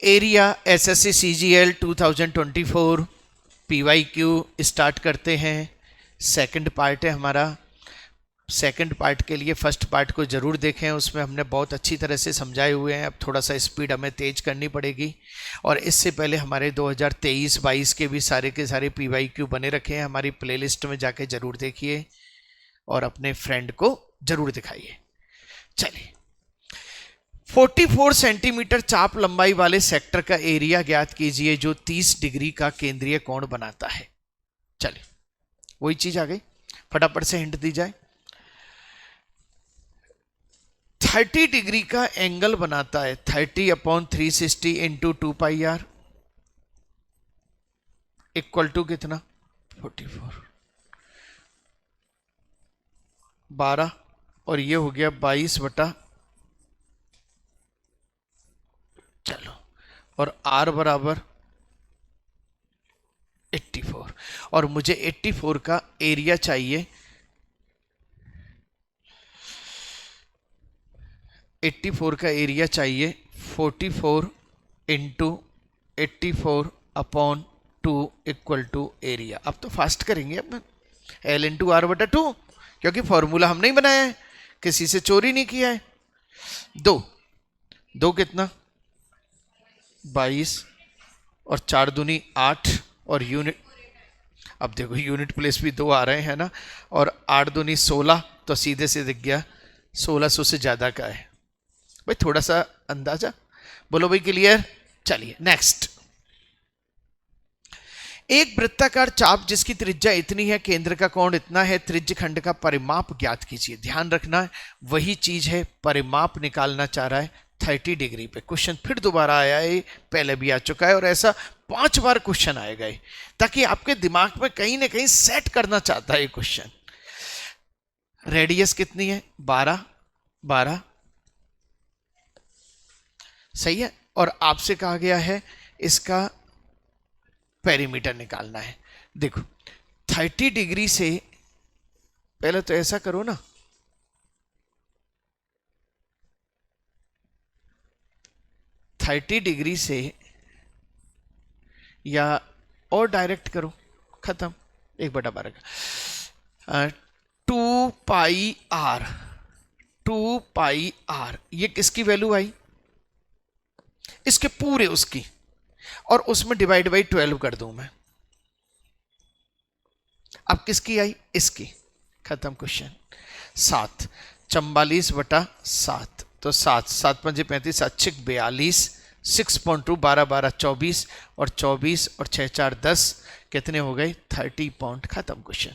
Area SSC CGL 2024 PYQ start करते हैं। Second part है हमारा। सेकंड पार्ट के लिए फर्स्ट पार्ट को ज़रूर देखें, उसमें हमने बहुत अच्छी तरह से समझाए हुए हैं। अब थोड़ा सा स्पीड हमें तेज करनी पड़ेगी। और इससे पहले हमारे 2023-22 के भी सारे के सारे पीवाईक्यू बने रखे हैं, हमारी प्लेलिस्ट में जाके ज़रूर देखिए और अपने फ्रेंड को ज़रूर दिखाइए। चलिए, 44 सेंटीमीटर चाप लंबाई वाले सेक्टर का एरिया ज्ञात कीजिए जो 30 डिग्री का केंद्रीय कोण बनाता है। चलिए, वही चीज आ गई, फटाफट से हिंट दी जाए। 30 डिग्री का एंगल बनाता है, 30/360 इंटू 2πr इक्वल टू कितना, 44, 12 और ये हो गया 22 चलो, और r बराबर 84। और मुझे 84 का एरिया चाहिए, 84 का एरिया चाहिए 44 इंटू 84/2 इक्वल टू एरिया। अब तो फास्ट करेंगे अपन, L इंटू R बटा 2, क्योंकि फॉर्मूला हमने ही बनाया है, किसी से चोरी नहीं किया है। दो कितना, 22 और 4 दूनी 8 और यूनिट, अब देखो यूनिट प्लेस भी 2 आ रहे हैं ना, और 8 दूनी 16, तो सीधे से दिख गया 1600 से ज्यादा का है। भाई थोड़ा सा अंदाजा, बोलो भाई क्लियर। चलिए नेक्स्ट। एक वृत्ताकार चाप जिसकी त्रिज्या इतनी है, केंद्र का कोण इतना है, त्रिज्य खंड का परिमाप ज्ञात कीजिए। ध्यान रखना है, वही चीज है, परिमाप निकालना चाह रहा है 30 डिग्री पे। क्वेश्चन फिर दोबारा आया है, पहले भी आ चुका है और ऐसा 5 बार क्वेश्चन आएगा, ताकि आपके दिमाग में कहीं ना कहीं सेट करना चाहता है ये क्वेश्चन। रेडियस कितनी है, 12 सही है, और आपसे कहा गया है इसका पेरीमीटर निकालना है। देखो 30 डिग्री से, पहले तो ऐसा करो ना, डिग्री से, या और डायरेक्ट करो, खत्म, 1/12 का 2πr, ये किसकी वैल्यू आई, इसके पूरे उसकी, और उसमें डिवाइड बाई 12 कर दूं मैं। अब किसकी आई, इसकी, खत्म क्वेश्चन। 7 44/7, तो 7 7 5 35 7 6 42, 6.2 12 12 24, और 24 और 6 4 10, कितने हो गए 30 पॉइंट। खत्म क्वेश्चन।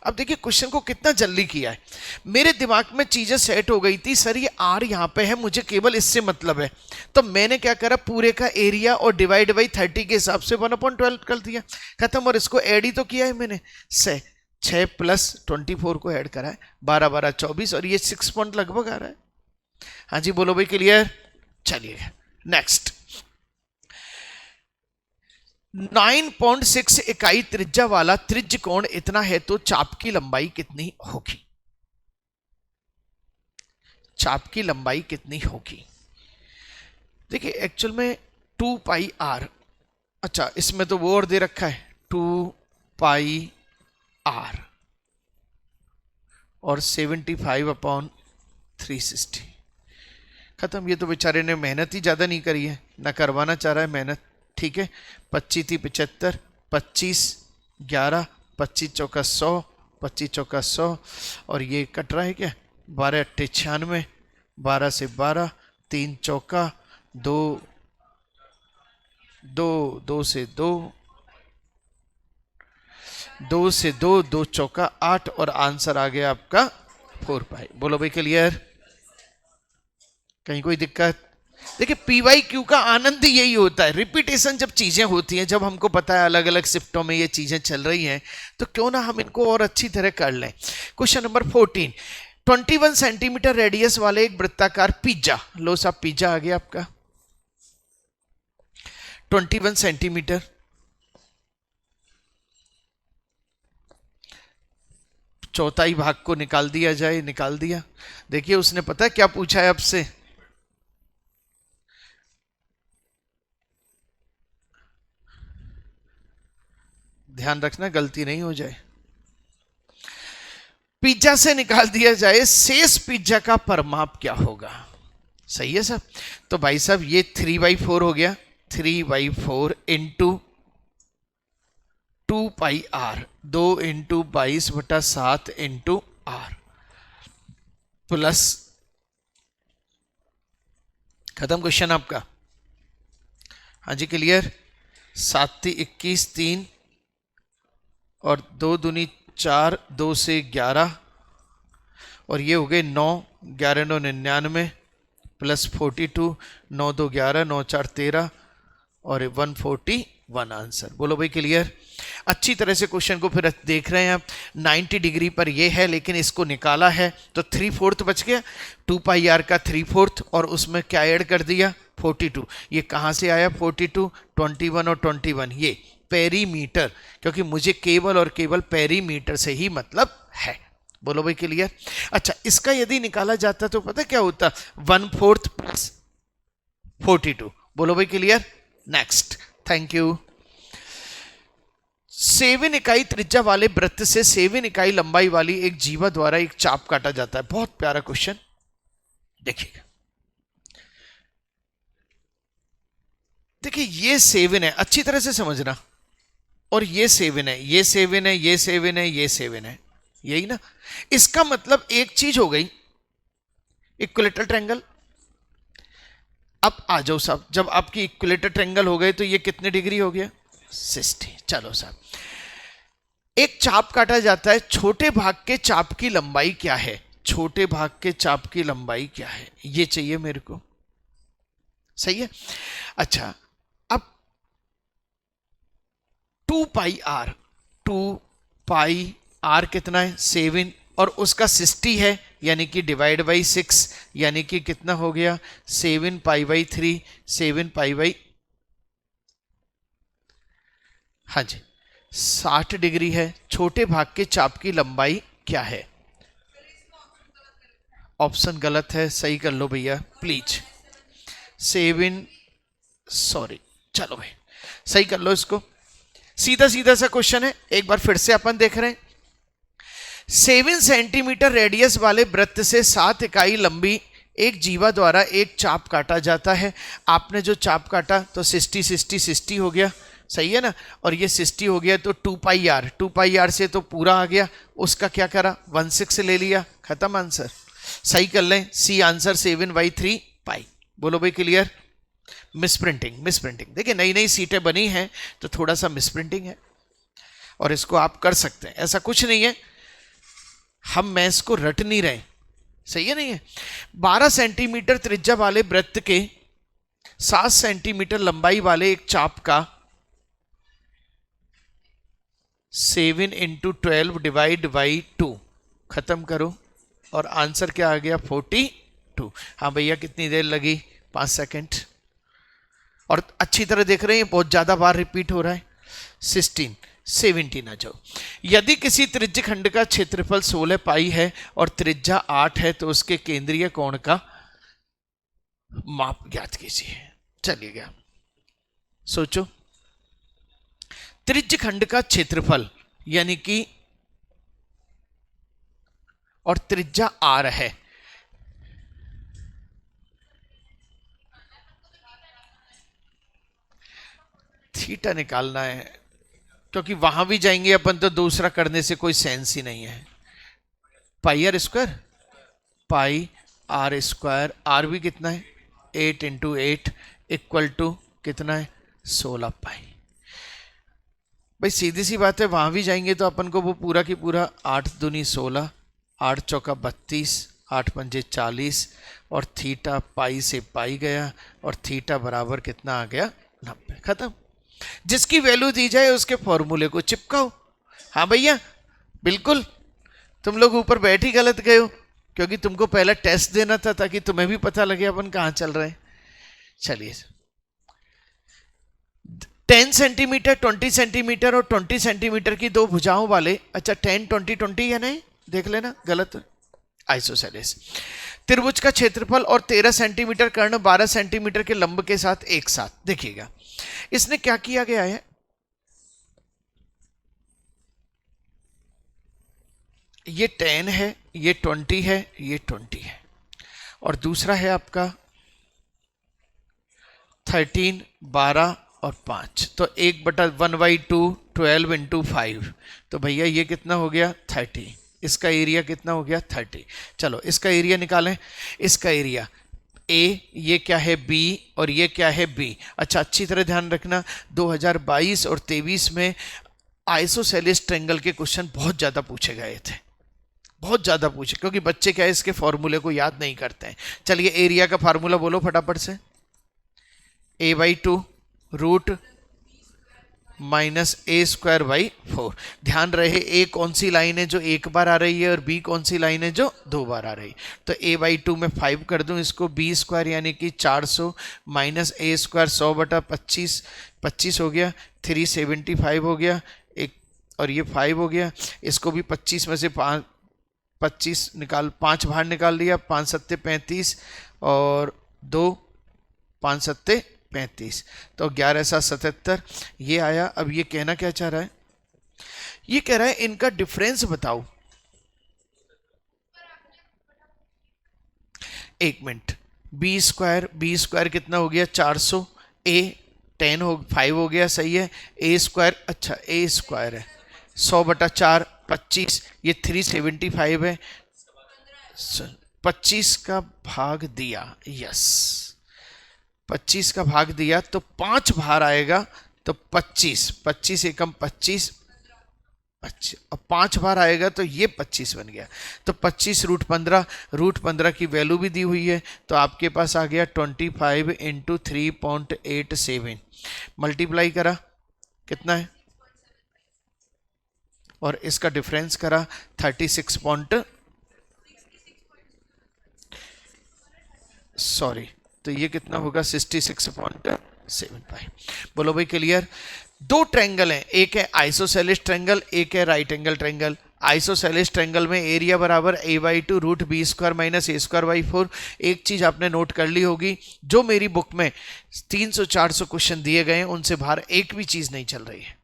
अब देखिए क्वेश्चन को कितना जल्दी किया है। मेरे दिमाग में चीजें सेट हो गई थी, सर ये R यहां पे है, मुझे केवल इससे मतलब है, तो मैंने क्या करा, पूरे का एरिया और डिवाइड बाई 30 के हिसाब से 1/12 कर दिया, खत्म। और इसको ऐड ही तो किया है मैंने, से 6 प्लस 24 को ऐड करा है, 12 12 24, और ये 6 पॉइंट लगभग आ रहा है। हाँ जी बोलो भाई क्लियर। चलिए नेक्स्ट। 9.6 इकाई त्रिज्या वाला त्रिज्य कोण इतना है, तो चाप की लंबाई कितनी होगी, चाप की लंबाई कितनी होगी। देखिए एक्चुअल में 2πr, अच्छा इसमें तो वो और दे रखा है 2πr और 75/360, खत्म। ये तो बेचारे ने मेहनत ही ज्यादा नहीं करी है, ना करवाना चाह रहा है मेहनत, ठीक है। 25 × 75, 25 11, 25 चौका 100, 25 चौका 100, और ये कट रहा है क्या, 12 8 96, 12 से 12, 3 चौका 2, 2 2 से 2, 2 से 2, 2 चौका 8, और आंसर आ गया आपका 4π। बोलो भाई क्लियर, कहीं कोई दिक्कत। देखिए पीवाईक्यू का आनंद ही यही होता है, रिपीटेशन जब चीजें होती हैं, जब हमको पता है अलग अलग शिफ्टों में ये चीजें चल रही हैं, तो क्यों ना हम इनको और अच्छी तरह कर लें। Question number 14। 21 सेंटीमीटर रेडियस वाले एक वृत्ताकार पिज्जा, लो साहब पिज्जा आ गया आपका 21 सेंटीमीटर, चौथाई भाग को निकाल दिया जाए, निकाल दिया। देखिए उसने पता है क्या पूछा है आपसे, ध्यान रखना गलती नहीं हो जाए। पिज्जा से निकाल दिया जाए शेष पिज्जा का परिमाप क्या होगा? सही है साहब। तो भाई साहब ये 3/4 हो गया, 3/4 into 2πr, 2 into 22/7 into r plus, खत्म क्वेश्चन आपका। हाँ जी क्लियर। 7 × 21 3 और 2 दूनी 4, 2 से 11 और ये हो गए 9, 11 9 99 प्लस 42, 9 2 11, 9 4 13 और 141 आंसर। बोलो भाई क्लियर। अच्छी तरह से क्वेश्चन को फिर देख रहे हैं आप। 90 डिग्री पर ये है लेकिन इसको निकाला है तो 3/4 बच गया, 2πr का 3/4 और उसमें क्या ऐड कर दिया 42। ये कहाँ से आया 42? 21 और 21 ये पेरीमीटर, क्योंकि मुझे केवल और केवल पेरीमीटर से ही मतलब है। बोलो भाई क्लियर। अच्छा इसका यदि निकाला जाता तो पता क्या होता? 1/4 प्लस 42। बोलो भाई क्लियर। Next, thank you. 7 इकाई त्रिज्या वाले वृत्त से 7 इकाई लंबाई वाली एक जीवा द्वारा एक चाप काटा जाता है। बहुत प्यारा क्वेश्चन, देखिएगा। देखिए ये 7 है, अच्छी तरह से समझना, और ये 7 है, ये 7 है, ये 7 है, ये 7 है, यही ना। इसका मतलब एक चीज हो गई, इक्विलेटरल ट्रायंगल। अब आ जाओ साहब, जब आपकी इक्विलेटरल ट्रायंगल हो गए तो ये कितने डिग्री हो गया 60। चलो साहब, एक चाप काटा जाता है, छोटे भाग के चाप की लंबाई क्या है? छोटे भाग के चाप की लंबाई क्या है ये चाहिए मेरे को। सही है। अच्छा अब 2πr, 2πr कितना है 7 और उसका 60 है, यानी कि डिवाइड बाई 6, यानी कि कितना हो गया 7π/3, 7π/, हाँ जी 60 डिग्री है। छोटे भाग के चाप की लंबाई क्या है? ऑप्शन गलत है, सही कर लो भैया प्लीज। 7, सॉरी, चलो भाई सही कर लो इसको। सीधा सीधा सा क्वेश्चन है, एक बार फिर से अपन देख रहे हैं। 7 सेंटीमीटर रेडियस वाले वृत्त से 7 इकाई लंबी एक जीवा द्वारा एक चाप काटा जाता है। आपने जो चाप काटा तो 60 60 60 हो गया, सही है ना, और ये 60 हो गया तो 2πr, 2πr से तो पूरा आ गया, उसका क्या करा 16 ले लिया, खत्म आंसर। सही कर लें, सी आंसर 7/3π। बोलो भाई क्लियर। मिसप्रिंटिंग, मिसप्रिंटिंग, देखिए नई नई सीटें बनी हैं तो थोड़ा सा मिसप्रिंटिंग है और इसको आप कर सकते हैं, ऐसा कुछ नहीं है, हम मैथ्स को रट नहीं रहे, सही है नहीं है। 12 सेंटीमीटर त्रिज्या वाले वृत्त के 7 सेंटीमीटर लंबाई वाले एक चाप का 7 × 12 डिवाइड बाई 2, खत्म करो और आंसर क्या आ गया 42। हाँ भैया कितनी देर लगी 5 सेकंड, और अच्छी तरह देख रहे हैं बहुत ज्यादा बार रिपीट हो रहा है। 16 17 आ जाओ। यदि किसी त्रिज्य खंड का क्षेत्रफल 16 पाई है और त्रिज्या 8 है तो उसके केंद्रीय कोण का माप ज्ञात कीजिए। चलिएगा सोचो, त्रिज्य खंड का क्षेत्रफल यानी कि, और त्रिज्या r है, थीटा निकालना है, क्योंकि वहां भी जाएंगे अपन तो दूसरा करने से कोई सेंस ही नहीं है। πr², πr², r भी कितना है 8 × 8 इक्वल टू कितना है 16 पाई। भाई सीधी सी बात है, वहां भी जाएंगे तो अपन को वो पूरा की पूरा 8 दूनी 16, 8 चौका 32, 8 पंजे 40 और थीटा पाई से पाई गया और थीटा बराबर कितना आ गया 90, खत्म। जिसकी वैल्यू दी जाए उसके फॉर्मूले को चिपकाओ। हाँ भैया बिल्कुल, तुम लोग ऊपर बैठ ही गलत गए हो, क्योंकि तुमको पहला टेस्ट देना था ताकि तुम्हें भी पता लगे अपन कहां चल रहे हैं। चलिए 10 सेंटीमीटर, 20 सेंटीमीटर और 20 सेंटीमीटर की दो भुजाओं वाले, अच्छा 10 20 20 या नहीं, देख लेना गलत, आइसोसेलेस त्रिभुज का क्षेत्रफल और 13 सेंटीमीटर कर्ण 12 सेंटीमीटर के लंब के साथ एक साथ। देखिएगा इसने क्या किया गया है, ये 10 है, ये 20 है, ये 20 है, और दूसरा है आपका 13, 12 और 5, तो 1/1/2 12 इंटू 5, तो भैया ये कितना हो गया 30, इसका एरिया कितना हो गया 30। चलो इसका एरिया निकालें, इसका एरिया ए, ये क्या है बी, और ये क्या है बी। अच्छा अच्छी तरह ध्यान रखना, 2022 और 23 में आइसोसेलेस ट्रायंगल के क्वेश्चन बहुत ज़्यादा पूछे गए थे, बहुत ज़्यादा पूछे, क्योंकि बच्चे क्या है इसके फॉर्मूले को याद नहीं करते हैं। चलिए एरिया का फार्मूला बोलो फटाफट से, a/2 रूट माइनस a²/4। ध्यान रहे ए कौन सी लाइन है जो एक बार आ रही है और बी कौन सी लाइन है जो 2 बार आ रही है। तो a/2 में 5 कर दूं इसको, b² यानी कि 400 माइनस a² 100/25, 25 हो गया, 375 हो गया एक, और ये 5 हो गया, इसको भी 25 में से 25 निकाल, 5 बाहर निकाल दिया, 5 सत्ते 35 और 2 5 सत्ते 35, तो 11 7 77 ये आया। अब ये कहना क्या चाह रहा है, ये कह रहा है इनका डिफरेंस बताओ। एक मिनट, b² कितना हो गया 400, a 10 हो 5 हो गया, सही है, a², अच्छा a² है 100/4 25, ये 375 है, 25 का भाग दिया, यस 25 का भाग दिया तो 5 बाहर आएगा, तो 25, 25 एकम 25, और 5 बार आएगा तो ये 25 बन गया, तो 25 रूट 15 की वैल्यू भी दी हुई है, तो आपके पास आ गया 25 इंटू 3.87, मल्टीप्लाई करा कितना है, और इसका डिफरेंस करा 36 सॉरी, तो ये कितना होगा 66.75। बोलो भाई क्लियर। दो ट्रायंगल हैं, एक है आइसोसेलेस ट्रायंगल, एक है right angle triangle. Isosceles triangle में एरिया बराबर a/2 root b² minus a²/4। एक चीज आपने नोट कर ली होगी, जो मेरी बुक में 300-400 क्वेश्चन दिए गए हैं उनसे बाहर एक भी चीज नहीं चल रही है।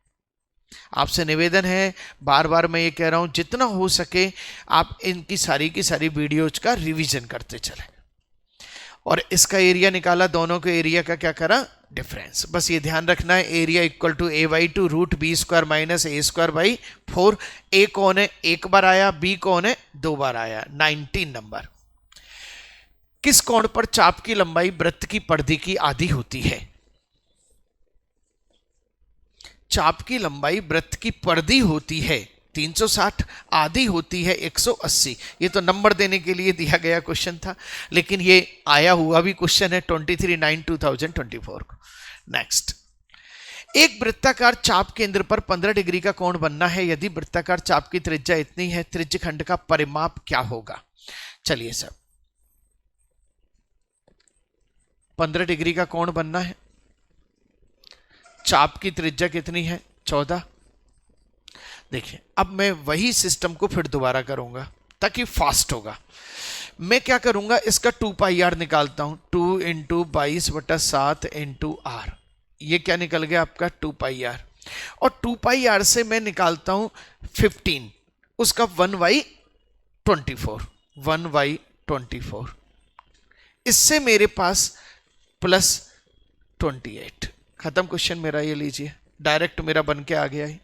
आपसे निवेदन है, बार बार मैं ये कह रहा हूं, जितना हो सके आप इनकी सारी की सारी वीडियोज का रिवीजन करते चलें। और इसका एरिया निकाला, दोनों के एरिया का क्या करा डिफरेंस, बस ये ध्यान रखना है, area equal to a/2 root b² minus a²/4। ए कौन है, एक बार आया, बी कौन है, 2 बार आया। 19 नंबर, किस कोण पर चाप की लंबाई वृत्त की परिधि की आधी होती है। चाप की लंबाई वृत्त की परिधि होती है 360, आधी होती है 180। ये तो नंबर देने के लिए दिया गया क्वेश्चन था, लेकिन ये आया हुआ भी क्वेश्चन है 23/9/2024 को। नेक्स्ट, एक वृत्ताकार चाप केंद्र पर 15 डिग्री का कोण बनना है, यदि वृत्ताकार चाप की त्रिज्या इतनी है, त्रिज्यखंड का परिमाप क्या होगा। चलिए सर, 15 डिग्री का कोण बनना है, चाप की त्रिज्या कितनी है 14। देखिए अब मैं वही सिस्टम को फिर दोबारा करूंगा ताकि फास्ट होगा। मैं क्या करूंगा, इसका 2πr निकालता हूं, 2 इंटू 22/7 इंटू आर, ये क्या निकल गया आपका 2πr, और 2πr से मैं निकालता हूं 15, उसका 1/24, इससे मेरे पास प्लस 28। खत्म क्वेश्चन मेरा, ये लीजिए डायरेक्ट मेरा बन के आ गया है।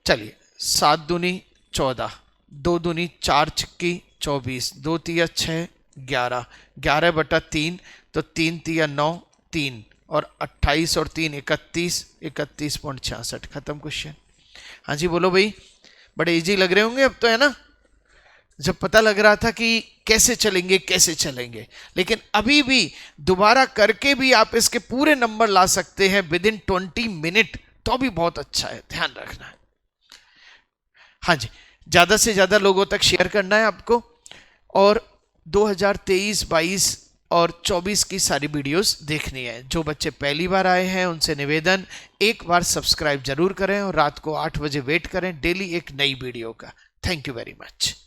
चलिए 7 दूनी 14, 2 दूनी 4 छक्की 24, 2 तिया 6 11, 11/3, तो 3 तिया 9 3, और 28 और 3 31, 31.66। खत्म क्वेश्चन। हाँ जी बोलो भाई, बड़े इजी लग रहे होंगे अब तो, है ना। जब पता लग रहा था कि कैसे चलेंगे, लेकिन अभी भी दोबारा करके भी आप इसके पूरे नंबर ला सकते हैं विदिन 20 मिनट, तो भी बहुत अच्छा है, ध्यान रखना है। हाँ जी, ज्यादा से ज्यादा लोगों तक शेयर करना है आपको, और 2023, 22 और 24 की सारी वीडियोस देखनी है। जो बच्चे पहली बार आए हैं उनसे निवेदन, एक बार सब्सक्राइब जरूर करें और रात को 8 बजे वेट करें डेली एक नई वीडियो का। Thank you very much.